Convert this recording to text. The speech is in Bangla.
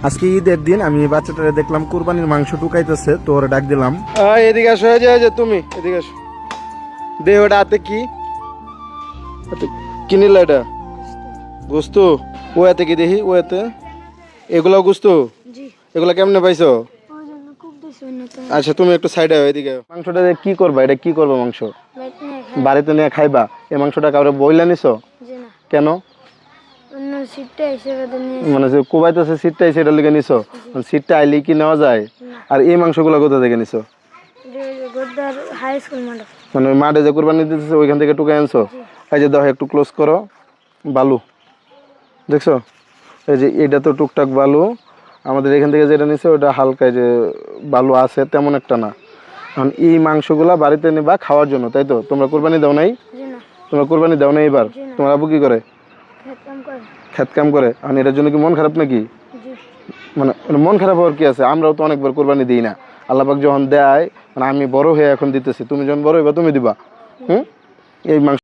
আজকে ঈদের দিন আমি বাচ্চাটারে দেখলাম কুরবানির মাংস টুকাইতেছে, তো ওরা ডাক দিলাম। এদিকে আসো, যে তুমি এদিকে আসো। দেহ ওটা হাতে কি কি নিল? এটা গোস্ত। ও এতে কি দেখি? ও এতে এগুলো গোস্ত? এগুলা কেমনে পাইছো? আচ্ছা তুমি একটু সাইডে এদিকে। মাংসটা কি করবা? এটা কি করবা মাংস? বাড়িতে নিয়ে খাইবা? এই মাংসটা কাউরে বইলা নিছো? কেন? মানে যে কোবাইতেছে সিটটা সেটা লিখে নিছো? সিটটা আইলে কি নেওয়া যায়? আর এই মাংসগুলো কোথা থেকে নিছো? মানে ওই মাঠে যে কোরবানি দিতেছে ওইখান থেকে টুকে আনছো? এই যে দেখো একটু ক্লোজ করো। বালু দেখছো? এই যে এটা তো টুকটাক বালু। আমাদের এখান থেকে যেটা নিছে ওটা হালকা, যে বালু আছে তেমন একটা না। এখন এই মাংসগুলা বাড়িতে নিবা খাওয়ার জন্য, তাই তো? তোমরা কোরবানি দাও নাই? তোমরা কোরবানি দাও নাই এবার? তোমার আবু কি করে? খেত কাম করে। এখন এটার জন্য কি মন খারাপ নাকি? মানে মন খারাপ হওয়ার কি আছে? আমরাও তো অনেকবার কোরবানি দিই না। আল্লাহ পাক যখন দেয়, মানে আমি বড় হয়ে এখন দিতেছি, তুমি যখন বড় হইবা তুমি দিবা। এই মাংস